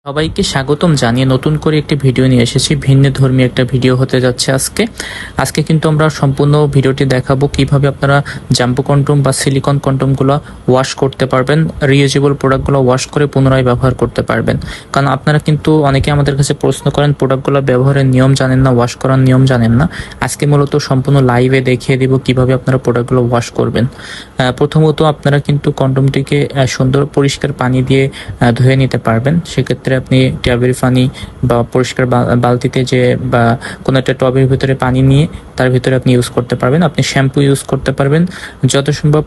সবাইকে স্বাগতম জানিয়ে নতুন করে একটি ভিডিও নিয়ে এসেছি। ভিন্ন ধর্মী একটা ভিডিও হতে যাচ্ছে আজকে কিন্তু আমরা সম্পূর্ণ ভিডিওটি দেখাবো কিভাবে আপনারা জাম্বো কন্ডোম বা সিলিকন কন্ডোমগুলো ওয়াশ করতে পারবেন, রিউজেবল প্রোডাক্টগুলো ওয়াশ করে পুনরায় ব্যবহার করতে পারবেন। কারণ আপনারা কিন্তু অনেকে আমাদের কাছে প্রশ্ন করেন প্রোডাক্টগুলো ব্যবহারের নিয়ম জানেন না, ওয়াশ করার নিয়ম জানেন না। আজকে মূলত সম্পূর্ণ লাইভে দেখিয়ে দিব কিভাবে আপনারা প্রোডাক্টগুলো ওয়াশ করবেন। প্রথমত আপনারা কিন্তু কন্ডোমটিকে সুন্দর পরিষ্কার পানি দিয়ে ধুয়ে নিতে পারবেন। সেক্ষেত্রে আপনি ট্যাবের পানি বা পরিষ্কার বালতিতে যে বা কোনো একটা টবের ভিতরে পানি নিয়ে তার ভিতরে আপনি ইউজ করতে পারবেন। আপনি শ্যাম্পু ইউজ করতে পারবেন, যত সম্ভব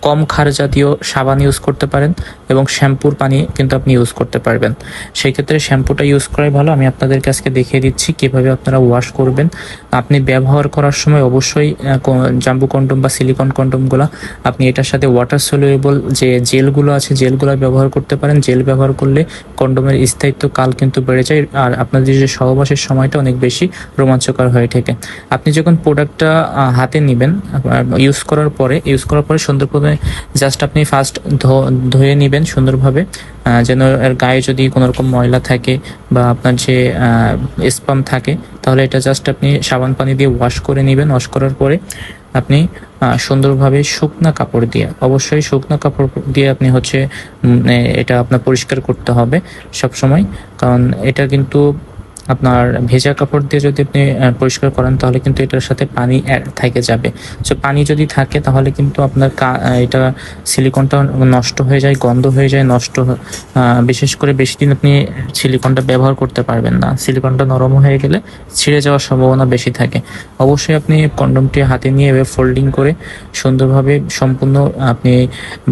কম ক্ষার জাতীয় সাবান ইউজ করতে পারেন এবং শ্যাম্পুর পানি কিন্তু আপনি ইউজ করতে পারবেন। সেই ক্ষেত্রে শ্যাম্পুটা ইউজ করাই ভালো। আমি আপনাদেরকে আজকে দেখিয়ে দিচ্ছি কিভাবে আপনারা ওয়াশ করবেন। আপনি ব্যবহার করার সময় অবশ্যই জাম্বো কন্ডোম বা সিলিকন কন্ডোমগুলো আপনি এটার সাথে ওয়াটার সলিউবল যে জেলগুলো আছে জেলগুলো ব্যবহার করতে পারেন। জেল ব্যবহার করলে কন্ডোমের স্থায়িত্ব কাল কিন্তু বেড়ে যায় আর আপনাদের যে সহবাসের সময়টা অনেক বেশি রোমাঞ্চকর হয়ে থাকে। আপনি যখন প্রোডাক্টটা হাতে নেবেন ইউজ করার পরে সুন্দরভাবে জাস্ট আপনি ফার্স্ট ধুয়ে নেবেন সুন্দরভাবে, যেন এর গায়ে যদি কোনো রকম ময়লা থাকে বা আপনার যে স্পাম থাকে তাহলে এটা জাস্ট আপনি সাবান পানি দিয়ে ওয়াশ করে নেবেন। ওয়াশ করার পরে আপনি সুন্দরভাবে শুকনা কাপড় দিয়ে, অবশ্যই শুকনো কাপড় দিয়ে আপনি এটা আপনার পরিষ্কার করতে হবে সব সময়। কারণ এটা কিন্তু আপনার ভেজা কাপড় দিয়ে যদি আপনি পরিষ্কার করেন তাহলে কিন্তু এটার সাথে পানি থেকে যাবে। সো পানি যদি থাকে তাহলে কিন্তু আপনার এটা সিলিকনটা নষ্ট হয়ে যায়, গন্ধ হয়ে যায়, বিশেষ করে বেশি দিন আপনি সিলিকনটা ব্যবহার করতে পারবেন না। সিলিকনটা নরম হয়ে গেলে ছিঁড়ে যাওয়ার সম্ভাবনা বেশি থাকে। অবশ্যই আপনি কন্ডোমটি হাতে নিয়ে এভাবে ফোল্ডিং করে সুন্দরভাবে সম্পূর্ণ আপনি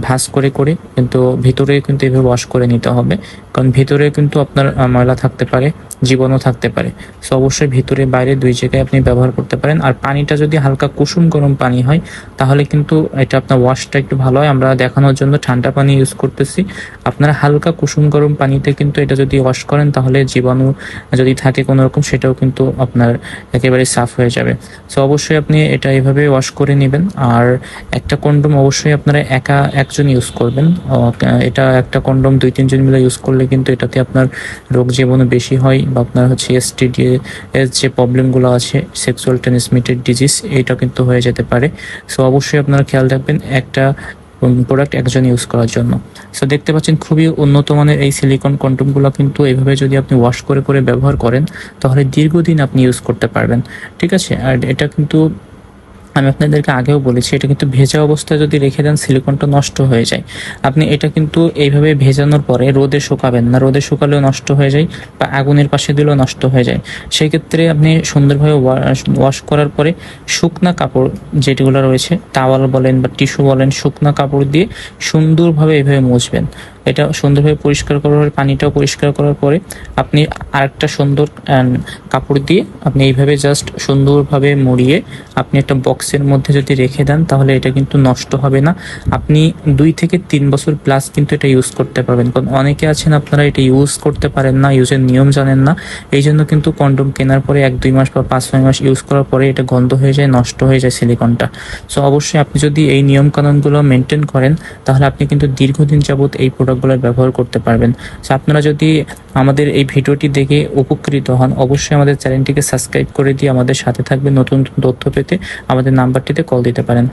ভাঁজ করে কিন্তু ভিতরে কিন্তু এভাবে ওয়াশ করে নিতে হবে। কারণ ভিতরে কিন্তু আপনার ময়লা থাকতে পারে, জীবাণু থাকতে পারে। সো অবশ্যই ভিতরে বাইরে দুই জায়গায় আপনি ব্যবহার করতে পারেন। আর পানিটা যদি হালকা কুসুম গরম পানি হয় তাহলে কিন্তু এটা আপনার ওয়াশটা একটু ভালো হয়। আমরা দেখানোর জন্য ঠান্ডা পানি ইউজ করতেছি। আপনারা হালকা কুসুম গরম পানিতে কিন্তু এটা যদি ওয়াশ করেন তাহলে জীবাণু যদি থাকে কোনো রকম সেটাও কিন্তু আপনার একেবারে সাফ হয়ে যাবে। সো অবশ্যই আপনি এটা এইভাবে ওয়াশ করে নেবেন। আর একটা কন্ডোম অবশ্যই আপনারা একজন ইউজ করবেন। এটা একটা কন্ডোম 2-3 জন মিলে ইউজ করলে কিন্তু এটাতে আপনার রোগ জীবাণু বেশি হয় বা আপনার এসটিডি এর যে প্রবলেমগুলো আছে, সেক্সুয়াল ট্রান্সমিটেড ডিজিজ, এটা কিন্তু হয়ে যেতে পারে। সো অবশ্যই আপনারা খেয়াল রাখবেন একটা প্রোডাক্ট একজন ইউজ করার জন্য। সো দেখতে পাচ্ছেন খুবই উন্নত মানের এই সিলিকন কন্ডোমগুলো কিন্তু এইভাবে যদি আপনি ওয়াশ করে ব্যবহার করেন তাহলে দীর্ঘদিন আপনি ইউজ করতে পারবেন। ঠিক আছে। আর এটা কিন্তু আমি আপনাদেরকে আগেও বলেছি এটা কিন্তু ভেজা অবস্থায় যদি রেখে দেন সিলিকনটা নষ্ট হয়ে যায়। আপনি এটা কিন্তু এইভাবে ভেজানোর পরে রোদে শুকাবেন না, রোদে শুকালেও নষ্ট হয়ে যায় বা আগুনের পাশে দিলেও নষ্ট হয়ে যায়। সেই ক্ষেত্রে আপনি সুন্দরভাবে ওয়াশ করার পরে শুকনা কাপড় যেগুলো রয়েছে, টাওয়াল বলেন বা টিস্যু বলেন, শুকনা কাপড় দিয়ে সুন্দরভাবে এইভাবে মুছবেন। এটা সুন্দরভাবে পরিষ্কার করার পরে পানিটাও পরিষ্কার করার পরে আপনি আরেকটা সুন্দর কাপড় দিয়ে আপনি এইভাবে জাস্ট সুন্দরভাবে মুড়িয়ে আপনি একটা বক্সের মধ্যে যদি রেখে দেন তাহলে এটা কিন্তু নষ্ট হবে না। আপনি 2 থেকে 3 বছর প্লাস কিন্তু এটা ইউজ করতে পারবেন। কারণ অনেকে আছেন আপনারা এটা ইউজ করতে পারেন না, ইউজের নিয়ম জানেন না। এই জন্য কিন্তু কন্ডোম কেনার পরে 1-2 মাস বা 5-6 মাস ইউজ করার পরে এটা গন্ধ হয়ে যায়, নষ্ট হয়ে যায় সিলিকনটা। সো অবশ্যই আপনি যদি এই নিয়ম কানুনগুলো মেনটেন করেন তাহলে আপনি কিন্তু দীর্ঘদিন যাবত এই প্রোডাক্টগুলো ব্যবহার করতে পারবেন। সো আপনারা যদি আমাদের এই ভিডিওটি দেখে উপকৃত হন অবশ্যই আমাদের চ্যানেলটিকে সাবস্ক্রাইব করে দিয়ে আমাদের সাথে থাকবেন। নতুন তথ্য পেতে আমাদের নাম্বারটিতে কল দিতে পারেন।